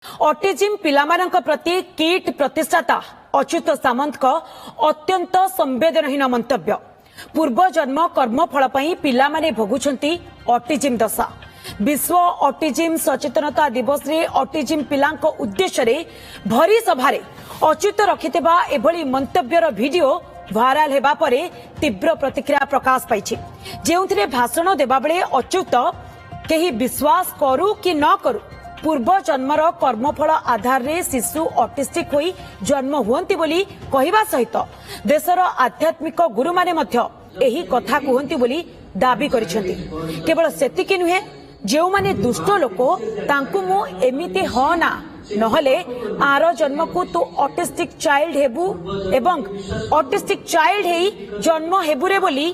Autism पिलामानंक प्रति kit प्रतिष्ठाता Achyut सामंत को अत्यंत संवेदनहीन मंतव्य। पूर्व जन्म कर्मफल पई पिलामाने भोगुछंती ऑटिज्म दशा। विश्व ऑटिज्म सचेतनता दिवस रे ऑटिज्म पिलांक उद्देश्य रे भरी सभारे अच्युत रखितेबा एभली मंतव्यर वीडियो भाइराल हेबा परे तीव्र प्रतिक्रिया प्रकाश पाइछि। जेउथिरे भाषण देबा बेले अच्युत केही विश्वास करू कि न करू पूर्व जन्मर कर्मफल आधार रे शिशु ऑटिस्टिक होई जन्म हुअंती बोली कहिबा सहित देशर आध्यात्मिक गुरु माने मध्य एही कथा कुहंती बोली दाबी करिसेंती। केवल सेतिकी नुहे जेउ माने दुष्ट लोक तांकु मु एमिति ह ना नहले आर जन्म को तू ऑटिस्टिक चाइल्ड हेबू एवं ऑटिस्टिक चाइल्ड हेई जन्म हेबुरे बोली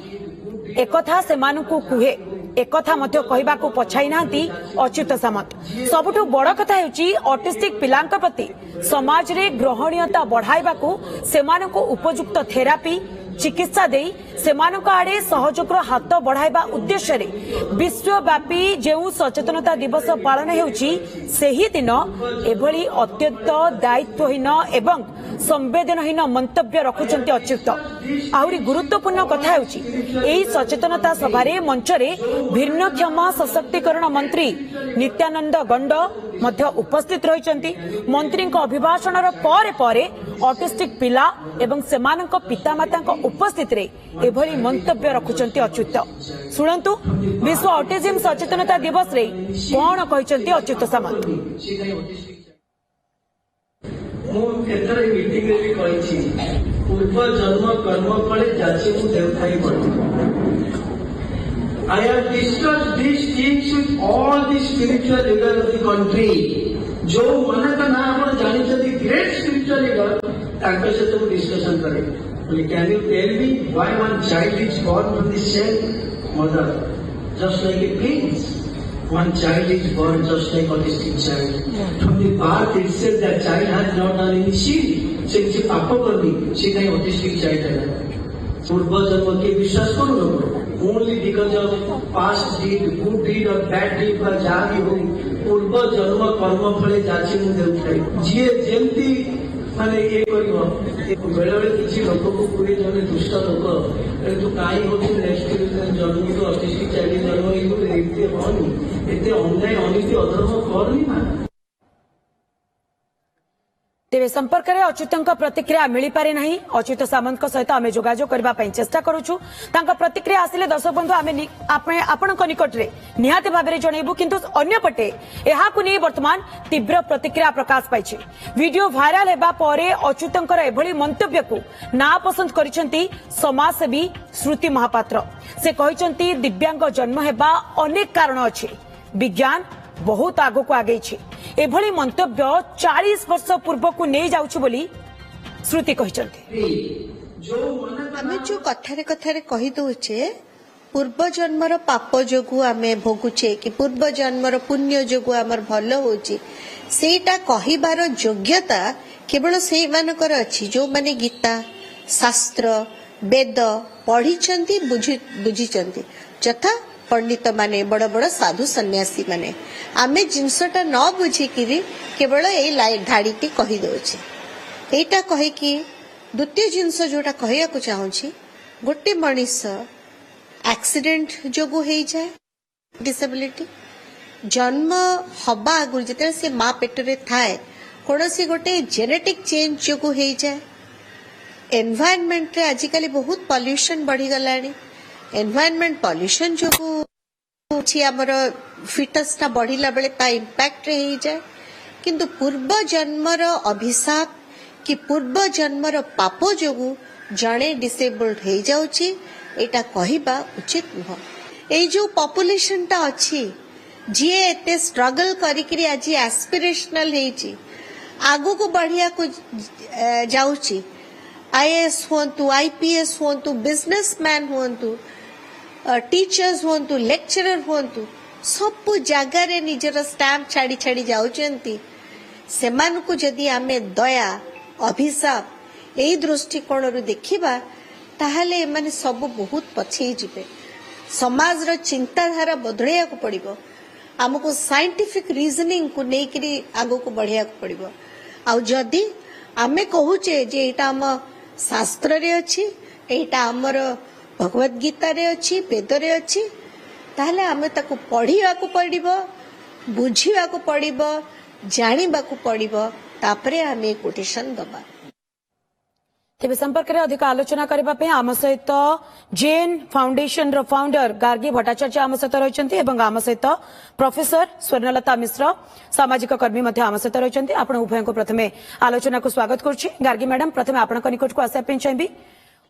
एकथा सेमानकु कुहे एकथा मध्य कहबाकू पछाई नांती अच्युत सामंत। सबुठु बड़ कथा हेउची ऑटिस्टिक पिलांक प्रति समाज रे ग्रहणीयता बढ़ाइबाकू सेमानकु उपयुक्त थेरापी चिकित्सा देई सेमानक आड़े सहयोगर हाथ बढ़ाइबा उद्देश्य रे विश्वव्यापी जेउ सचेतनता दिवस पालन हेउची सेही दिन एभली अत्यंत दायित्वहीन एवं संवेदनहीन मंतव्य रखुचंती अच्युत। आहुरी गुरुत्वपूर्ण कथा हेउची एही सचेतनता सभारे मंचरे भिन्नक्षम सशक्तिकरण मंत्री नित्यानंद गंड मध्य उपस्थित रहिचंती। मंत्री अभिभाषणर परे परे ऑटिस्टिक पिला एवं सेमानक पितामाता उपस्थित रे एभली मंतव्य रखुचंती अच्युत। शुणंतु विश्व ऑटिज्म सचेतनता दिवस रे कोन कहिचंती अच्युत सामंत। पूर्व जन्म कर्म फले जाचे मु देवथाई पड़ती। I have discussed these things with all the spiritual leaders of the country. जो मन का नाम आप जानी ग्रेट स्पिरिचुअल लीडर तांके से तो डिस्कशन करे। Can you tell me why one child is born from the same mother, just like a twins? One child is born just like autistic child. From the birth itself, that child has not done any sin. से किसी पाप कर दी, से कहीं autistic child है। पूर्व जन्म के विश्वास करो लोग। Only because of past deed, good deed or bad deed पर जा भी हो, पूर्व जन्म कर्म फले जाचे मु देउथाई। जिए जेमती माने ये करियो, बेले बेले किसी लोक को पूरे जने दुष्ट लोक, तो काई होती नेक्स्ट जन्म तो ऑटिस्टिक चाइल्ड जन्म इनको देखते होनी, इतने अन्याय अनिति अधर्म करनी ना। तेरे संपर्क में अच्युत प्रतिक्रिया मिल पारे नहीं। अच्युत सामंत सहित आम जोगाजोग करने चेष्टा करुचु। प्रतिक्रिया आसिले दर्शक बंधु आपण निकट में निहाती भाव में जनइबू किंतु अन्यपटे यहाकू नहीं वर्तमान तीव्र प्रतिक्रिया प्रकाश पाई। वीडियो भाइराल हेबा परे अच्युतंकर एभली मंतव्य को नापसंद करिसेंती समाजसेवी श्रुति महापात्र। से कहिसेंती दिव्यांग जन्म हेबा अनेक कारण अछि, विज्ञान बहुत आगो को आगे एभली मंतव्य 40 वर्ष पूर्व को नहीं जाउछु बोली श्रुति कहिसंती। आमे जो कथारे कथारे कहि दउछे पूर्व जन्मर पाप जोगु आमे भोगुछे कि पूर्व जन्मर पुण्य जोगु हमर भलो होची, सेटा कहिबार योग्यता केवल सेही मानकर अछि जो माने गीता शास्त्र वेद पढ़िचंती बुझिचंती। जथा पंडित माने बड़ बड़ साधु सन्यासी माने आमे जिनसटा न बुझिकी केवल ए धाड़ीटी कही दउछे। एटा कहे कि द्वितीय जिनस जोटा कहया को चाहूची, गोटे मनीष एक्सीडेंट जोगु हेई जाए डिसेबिलिटी जन्म हबा आगु जते से मां पेट रे थाए कोनोसी गोटे जेनेटिक चेंज जोगु हेई जाए। एनवायरनमेंट रे आजिकली बहुत पॉल्यूशन बढ़ी गलानी। एनवायरनमेंट पॉल्यूशन जो आमर फिटनेस टा बढ़िला बेले ता इंपैक्ट रही जाए। किंतु पूर्व जन्मर अभिशाप कि पूर्व जन्मर पाप जोगु जड़े डिसेबल्ड हो जाउची एटा कहिबा उचित नुह। ए जो पॉपुलेशन टा अछि जे एते स्ट्रगल करिकरी आज एस्पिरेशनल हेची आगु को बढ़िया को जाउची, आईएएस होंतु आईपीएस होंतु बिजनेसमैन होंतु टीचर्स होंतु लेक्चरर होंतु सब जगार निजर स्टैम्प छाड़ी छाड़ी जाउचंती। सेमानकु जदि आमे दया अभिशाप एई दृष्टिकोण रु देखिबा ताहले माने सब बहुत पछे जिबे। समाज रो चिंताधारा बदलैया को पड़िबो। आमको साइंटिफिक रीजनिंग को लेकरी आगो को बढ़िया पड़िबो आ जदि आमे कहूचे जे एटा हम शास्त्र रे अछि एटा हमर भगवत गीता रे अछि वेद रे अछि ताहले आमे ताको पढ़िया को पड़िबो बुझिया को पड़िबो जानिबा को पड़िबो तापरे आमे कोटेशन दबा तेज संपर्क में अधिक आलोचना करने आम सहित जेन फाउंडेशन रो फाउंडर गार्गी भट्टाचार्य आम सहित रही आम सहित प्रोफेसर स्वर्णलता मिश्र सामाजिक कर्मी आम सहित रही आपण उभय को प्रथमे आलोचना को स्वागत करुच्ची। गार्गी मैडम प्रथम आपण निकट को आसापी चाहिए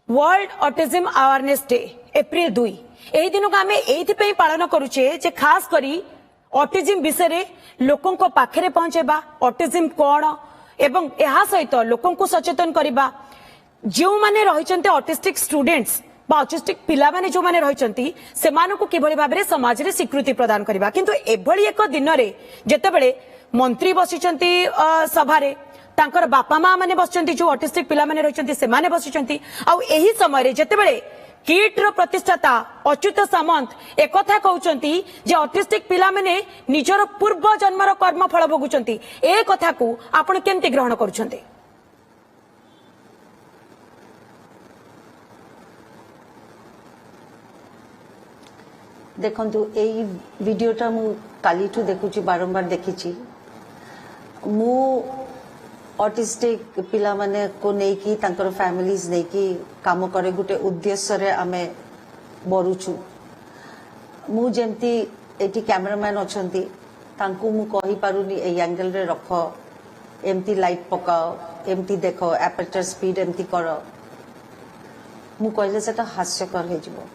world autism awareness day April 2 यही दिन को आम ये पालन करुचे खास करी ऑटिज्म विषय लोकों को पाखरे पहुंचेबा ऑटिज्म कौन एवं यह सहित लोकों को सचेतन करवा जो माने रहिचंते ऑटिस्टिक स्टूडेंट्स बा ऑटिस्टिक पिला माने जो माने रहिचंती सेमानकु किभली भाबरे समाज रे स्वीकृति प्रदान करबा किंतु एभली एक दिन रे जेतेबेले मंत्री बसिचंती सभा रे तांकर बापा मां माने बसिचंती जो ऑटिस्टिक पिला माने रहिचंती से माने बसिचंती आ एही समय रे जेतेबेले किट रो प्रतिष्ठाता अच्युत सामंत एकथा कहउचंती जे ऑटिस्टिक पिला माने निजर पूर्व जन्मर कर्म फल भोगुचंती ए कथा को आपण केमति ग्रहण करूचंती? देखंतु एई वीडियोटा मु कालीठू देखुची बारंबार देखिची मु ऑटिस्टिक पिला माने को नेकी तांकर फैमिलीज नेकी काम करे गुटे उद्देश्य रे आमे बरुछु मु जेमती एटी कैमरामैन अछंती तांकू मु कहि पारुनी ए एंगल रे रखो एमती लाइट पकाओ एमती देखो एपर्चर स्पीड एमती करो मु कहले सेटा हास्यकर हे जिवो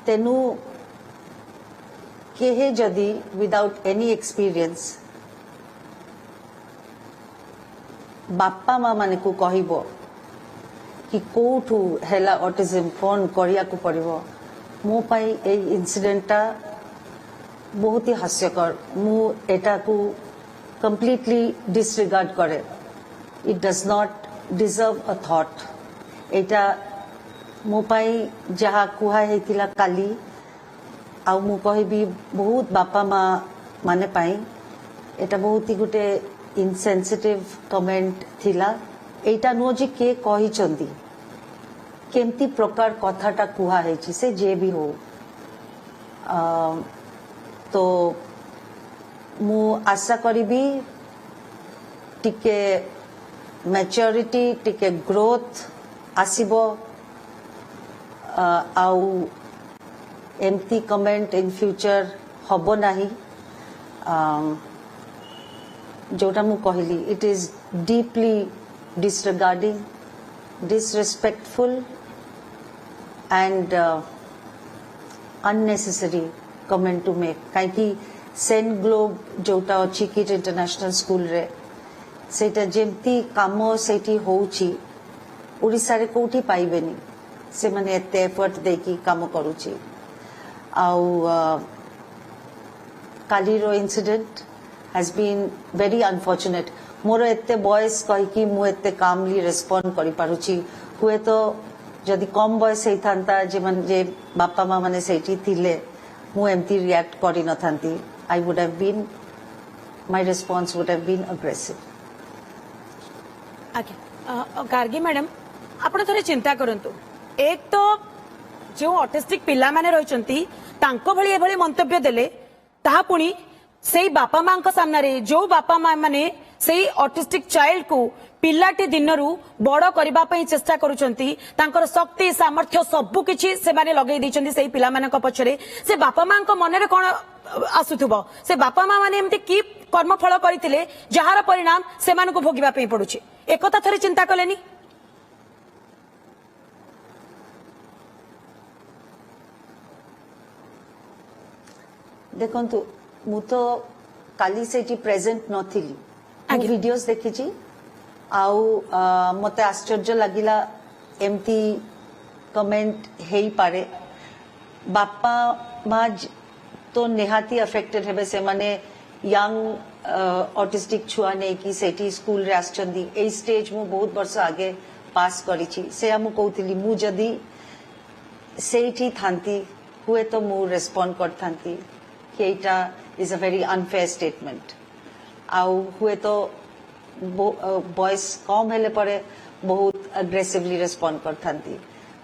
तेनु केहे जदि विदाउट एनी एक्सपीरियंस बापा माँ माने को कहिबो कि कोठू हेला ऑटिज्म फोन करिया को पड़िबो मो पाई ए इंसिडेंटटा बहुत ही हास्यकर मु एटा को कंप्लीटली डिसरिगार्ड करे it does not deserve a thought एटा मो पाई जहा कुहा हेतिला काली आउ मु कहबी बहुत बापा माँ माने पाई एटा बहुत ही गुटे इनसेंसिटिव कमेंट थिला एटा नो जे के कहि चंदी केमती प्रकार कथाटा कुहा हेची से जे भी हो तो मु आशा करिबी टिके मैच्योरिटी टिके ग्रोथ आसीबो आउ एमती कमेंट इन फ्यूचर हबो नाही जोटा मु कहली it is deeply disregarding disrespectful and unnecessary comment to make कहीं सेंट ग्लोब जोटा अच्छी किड इंटरनेशनल स्कूल रे सेटा जेमती काम सेठी होउची ओडिसा रे कोठी पाइबेनी से माने एते एफर्ट देकी काम करूची आउ कालीरो incident has been very unfortunate मोर एते बॉयस कहि कि मु एते कामली रेस्पोंड करि पारुची हुए तो जदि कम बॉयस हे थांता जे बापा माँ माने सेठी थिले मु एमती रिएक्ट करि न थांती I would have been my response would have been aggressive. आगे गार्गी मैडम आपण थोड़े चिंता करंतु एक तो जो ऑटिस्टिक पिला माने रहिचंती तांको भली एभली मंतव्य देले ताहा पुणी सेई बापा मां को सामने रे जो बापा मां माने सेई ऑटिस्टिक चाइल्ड को पिलाटी दिनरू बड़ करबा पई चेष्टा करूचंती तांकर शक्ति सामर्थ्य सबु किछि से माने लगेई दैचंती सेई पिला मानक पछरे से बापा मां को मन रे कोन आसुथबो से बापा मां माने एमती की कर्म फल करितिले जहार परिणाम से मान को भोगिबा पई पडुछि एकता थरे चिंता कलेनी? देखंतु मु तो काली सेठी प्रेजेंट नथिली मु वीडियोस देखिची आउ मते आश्चर्य लागिला एमती कमेंट हेई पारे बापा माँ तो निहाती अफेक्टेड हेबे से माने यंग ऑटिस्टिक छुआ ने कि सेठी स्कूल रे आछंदी ए स्टेज मु बहुत वर्ष आगे पास करिची से हम कहउतिली मु जदी सेठी थांती हुए तो मु रेस्पोंड करथांती कि एटा is a very unfair statement आउ हुए तो बॉयज कम हेले परे बहुत अग्रेसिवली रेस्पॉन्ड करथांती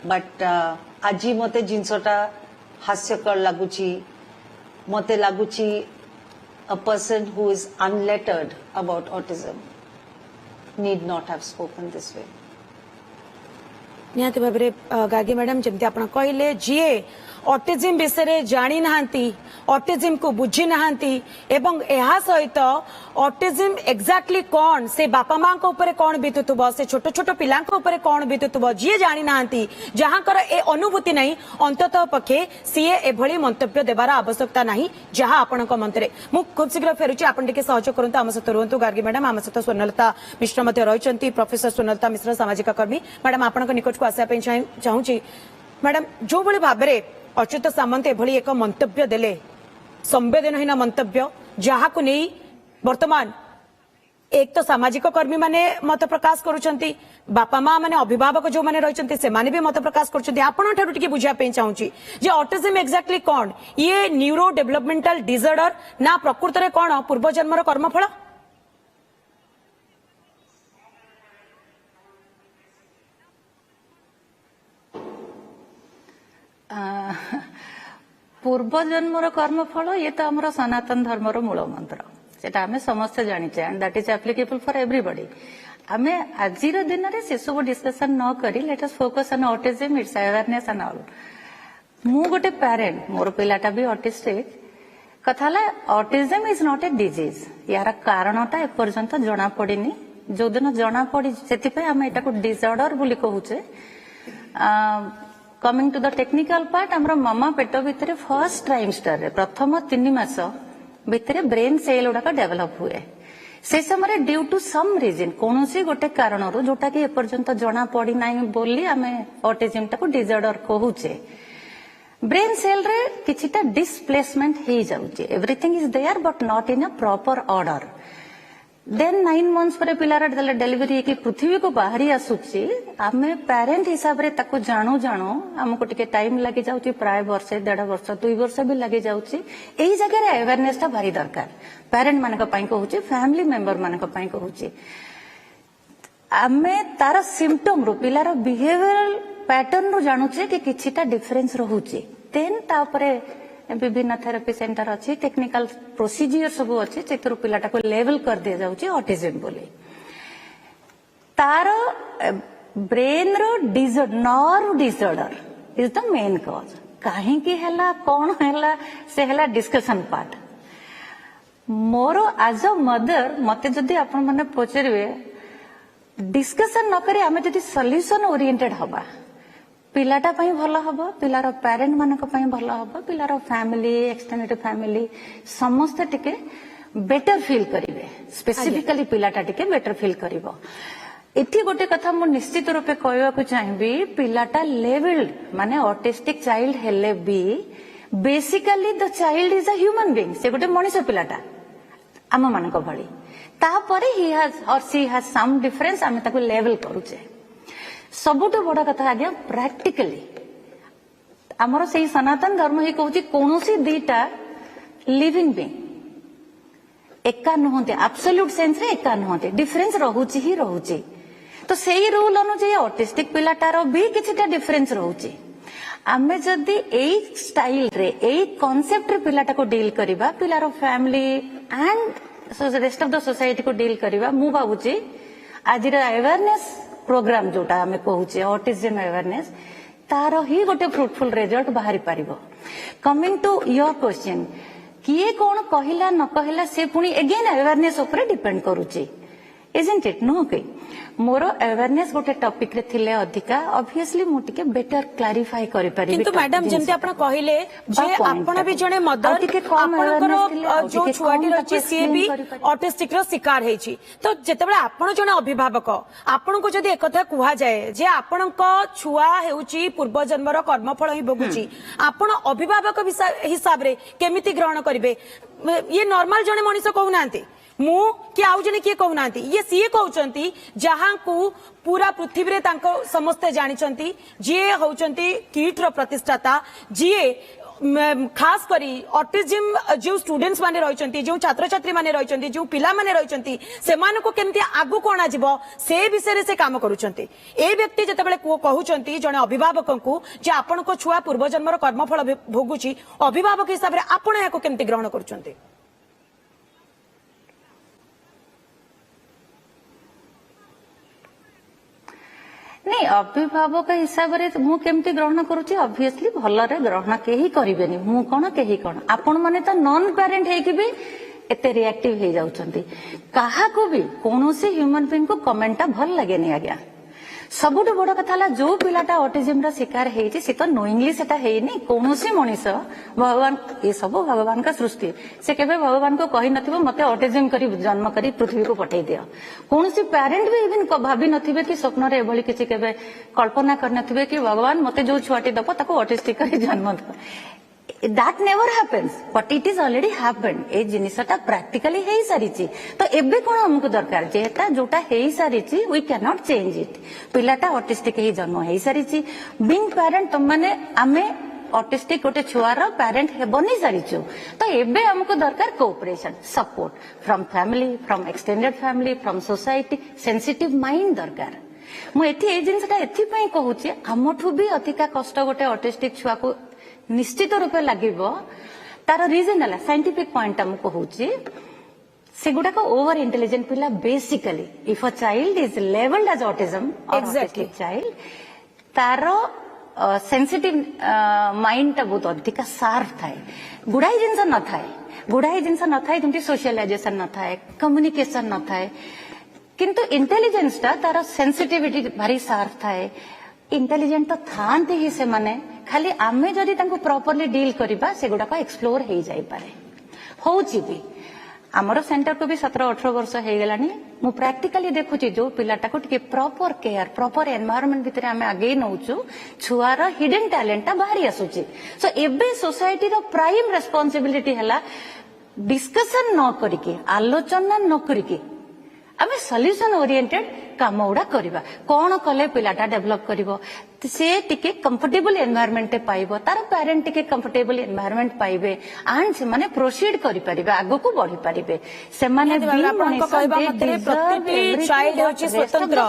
बट आज मते जिनसटा हास्यकर लागुची मते लागुची a person who is unlettered about autism need not have spoken this way. निहाती भाव में गार्गी मैडम जमती आप कहले जी ऑटिज्म विषय जानी नांती ऑटिज्म को बुझी नांती एवं यह सहित ऑटिज्म एक्जाक्टली कौन से बापा माँ ऊपर कौन बीतुव से छोट छोट पिला कौन बीतुव जी जानी नांती जहाँ कर ए अनुभूति नहीं अंततः पक्षे सीए एभली मंतव्य देवार आवश्यकता नहीं जहाँ आपण मंत्रे मु खूब शीघ्र फेरुची आपण टिके सहयोग करंतु आम सहित रुहतु गार्गी मैडम आम सहित स्वर्णलता मिश्र रही प्रोफेसर स्वर्णलता मिश्र सामाजिक कर्मी मैडम आपण निकट को आसापी चाहूँगी मैडम जो भली भाव में अच्युत सामंत एभली एक मंतव्य देले संवेदनहीन मंतव्य जहाँ को नहीं वर्तमान एक तो सामाजिक कर्मी माने मत प्रकाश करुछंती बापा माँ माने अभिभावक जो माने रहिछंती से माने भी मत प्रकाश करुछंती आपण ठारू टिके बुझिया पे चाहूची जे ऑटिज्म एक्जाक्टली कौन ये न्यूरो डेवलपमेंटल डिसऑर्डर ना प्रकृत रे कौन पूर्व जन्मर कर्मफल पूर्व जन्मर कर्मफल ये तो आमर सनातन धर्मर मूल मंत्र सेटा आमे समस्त जानिचे and that is applicable for everybody आमे आजिर दिन रे से सब डिस्कशन न करी let us focus on autism its awareness and all मु गोटे पेरेंट मोर पिलाटा भी ऑटिस्टिक कथाला autism is not a disease यार कारणटा ए पर्यंत जणा पड़िनी जो दिन जणा पड़ी सेति पे आमे एटा को डिसऑर्डर बोली कहूचे coming to the technical part हमरो मामा पेट भितर फर्स्ट ट्राइमेस्टर रे प्रथम 3 मास भितर ब्रेन सेल गुड़ाक डेभलप हुए से समय ड्यू टू सम रीजन कौन सी गोटे कारण जोटा कि एपर्यंत जना पड़ी ना बोली आमे ऑटिज्म टाको डिसऑर्डर कहूचे ब्रेन सेल रे किछिटा डिस्प्लेसमेंट हे जाउचे everything is there but not in a proper order then 9 months पर पिलार डेलीवरी की पृथ्वी को बाहरी आसुची आमे पेरेंट हिसाब रे ताको जाणु हमको टिके टाइम लगी जाउची प्राय वर्षे 1.5 वर्ष 2 वर्ष भी लगी जाउची एही जगह रे अवेयरनेस ता भारी दरकार पेरेंट मानक पई कहूची फैमिली मेंबर मानक पई कहूची आमे तार सिम्पटम रो पिलार बिहेवियरल पैटर्न रो जानुचे कि किछिटा डिफरेंस रहूची देन तापरे विभिन्न थेरेपी सेंटर अच्छी टेक्निकल प्रोसीजर सब अच्छी से पिलाटा को लेवल कर दिया जाउची ऑटिज्म बोले तार ब्रेन रो nerve disorder is the main cause काहे की हैला कौन हैला से हैला discussion part more as a mother मते जदी आपण माने पचरिवे डिस्कशन न करी आमे जदी सॉल्यूशन ओरिएंटेड हबा पिलाटा पई भलो हबो पिलार पेरेंट मानक पई भलो हबो पिलार फैमिली एक्सटेंडेड फैमिली समस्त टिके बेटर फील करिवे स्पेसिफिकली पिलाटा टिके बेटर फील करिवो एठी गोटे कथा मु निश्चित रूपे कहवा को चाहिबी पिलाटा लेवल्ड माने ऑटिस्टिक चाइल्ड हेले बी basically the child is a human being से गोटे मनुष्य पिलाटा आम मानक भली तापरे ही हैज और सी हैज सम डिफरेंस आमे ताको लेवल करूचे सबुठ बड़ कथा आज्ञा प्रैक्टिकली आमर से सनातन धर्म ही कहूँ कौन सी दीटा लिविंग बीइंग एका नुहते एब्सोल्यूट सेंस रे एका नुहते डिफरेंस रहूची ही रहूची तो सेही रूल अनुसार ऑटिस्टिक पिलाटार भी किछिटा डिफरेंस रहूची आमे जदी एई स्टाइल रे एई कांसेप्ट रे पिलाटा को डील करिबा पिलार family and rest of the society को डील करिबा मु भाबुची आजिर अवेयरनेस प्रोग्राम जोटा आमे कहूचे ऑटिज्म अवेयरनेस तार ही गोटे फ्रूटफुल रिजल्ट बाहरी पारिबो कमिंग टू योर क्वेश्चन किए कौन कहला न कहला से पुणी अगेन अवेयरनेस ऊपर डिपेंड करूची इजंट इट नो के मोर अवेयरनेस गोटे टॉपिक रे थिले अधिका ऑब्वियसली मु टिके बेटर क्लैरिफाई करि परिबे किंतु मैडम जेंते आपण कहिले जे आपण भी जने मदर आपनकर जो छुआटी रछि से भी ऑटिस्टिक रो शिकार हेछि तो जेतेबेले आपण जने अभिभावक आपण को जदी एकथा कुहा जाय जे आपणक छुआ हेउछि पूर्व जन्मर कर्मफल ही भोगुछि आपण अभिभावक हिसाब रे केमिति ग्रहण करिवे ये नॉर्मल जने मनुष्य कहू नांती मु कि आउ जने किए कहूना ये सीए कहउचंती जहां को पूरा पृथ्वी रे तांको समस्ते जानिचंती जे होउचंती कीट रो प्रतिष्ठाता जे खास करी ऑटिज्म जो स्टूडेंट्स माने रहिचंती जो छात्र छात्री माने रहिचंती जो पिला माने रहिचंती सेमान को केमती आगु कोण आजिबो से विषय रे से काम करूचंती ए व्यक्ति जतबेले कहउचंती जने अभिभावक को जे आपण को छुआ पूर्व जन्मर कर्मफल भोगुची अभिभावक हिसाब रे आपण याको केमती ग्रहण करूचंती नहीं अभिभावक हिसाब से मु केमती ग्रहण करुच्ची ऑब्वियसली भलरे ग्रहण केही करिवेनी मु कोन केही कोन आपण माने त नॉन पेरेंट हे कि भी एते रिएक्टिव हे जाउचंती काहा को भी कोनोसी ह्यूमन बीइंग को कमेंटा भल लागेनी आज्ञा सबुठ बड़ कथा ला जो पिलाटा ऑटिज्म रा शिकार हेछि से तो नोइंगली सेटा हेनी कोनोसी मनीष भगवान ये सब भगवान का सृष्टि से केबे भगवान को कहि नथिबो मते ऑटिज्म करी जन्म करी पृथ्वी को पठै दियो कोनोसी पेरेंट भी इवन भाबी नथिबे कि स्वप्न रे एभली किछि केबे कल्पना कर नथिबे कि भगवान मते जो छुआटी दबो ताको ऑटिस्टिक करी जन्म दो that never happens but it is already happened ए जिनिसटा प्रैक्टिकली हे सारिची तो एबे कोन हमकु दरकार जेटा जोटा हे सारिची we cannot change it पिलाटा ऑटिस्टिक हे जन्म हे सारिची बिंग पेरेंट त माने आमे ऑटिस्टिक गोटे छुआर पेरेंट हे बनी सारिचो तो एबे हमकु दरकार cooperation support from family from extended family from society sensitive mind दरकार मु एथि ए जिनिसटा एथि पई कहूची हमठु भी अधिका कष्ट गोटे ऑटिस्टिक छुआ को निश्चित रूपे लगिबो तार रीजन हला साइंटिफिक पॉइंट हम कहूची से गुडा को ओवर इंटेलिजेंट पिला basically if a child is labelled as autism or autistic child तार सेंसिटिव माइंड ता बहुत अधिक शार्प थाए गुडाई जिंस न थाए गुडाई जिंस न थाए जेंति सोशलाइजेशन न थाए कम्युनिकेशन न थाए किंतु इंटेलिजेंस ता तार सेंसिटिविटी भारी शार्प थाए इंटेलिजेंट तो थांती ही से माने खाली आमे जदि तांको प्रॉपर्ली डील करिबा से गुडा को एक्सप्लोर हे जाई पारे होउची भी हमरो सेंटर को भी 17-18 वर्ष हे गेलानी मु प्रैक्टिकली देखुची जो पिलाटा को टिके प्रॉपर केयर प्रॉपर एनवायरनमेंट भितरे आमे आगे नउचू छुआर हिडन टैलेंट ता बाहरी आसुची सो एबे सोसाइटी रो प्राइम रेस्पोंसिबिलिटी हला डिस्कशन न करिके आलोचना न करिके आमे सॉल्यूशन ओरिएंटेड काम उडा करबा कोन कले पिलाटा डेवलप करिवो से टिके कंफर्टेबल एनवायरनमेंट पाइबो तार पेरेंट टिके कंफर्टेबल एनवायरनमेंट पाइबे एंड से माने प्रोसीड करि परिबे आगो को बढ़ी परिबे से माने प्रतिटी चाइल्ड होची स्वतंत्र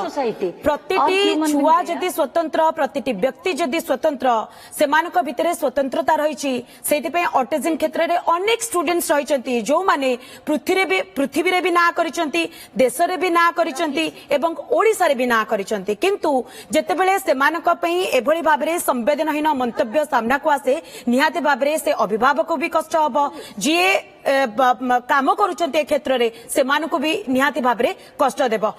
प्रतिटी छुआ जदि स्वतंत्र प्रतिटी व्यक्ति जदि स्वतंत्र सेमानक भितरे स्वतंत्रता रहिछि सेति पे ऑटिज्म क्षेत्र रे अनेक स्टूडेंट्स रहिचंती जो माने पृथ्वी रे भी ना करिसंती देश रे भी ना करिसंती एवं ओडिसा रे भी ना करिसंती किंतु जेतेबेले सेमानक एभली भाबरे संवेदनहीन मंतव्य सामना को आसे निहाते भाबरे से अभिभावक भी कष्ट हबो जी काम करूचंती क्षेत्र रे सेमानकु भी निहाती भाबरे कष्ट देबो।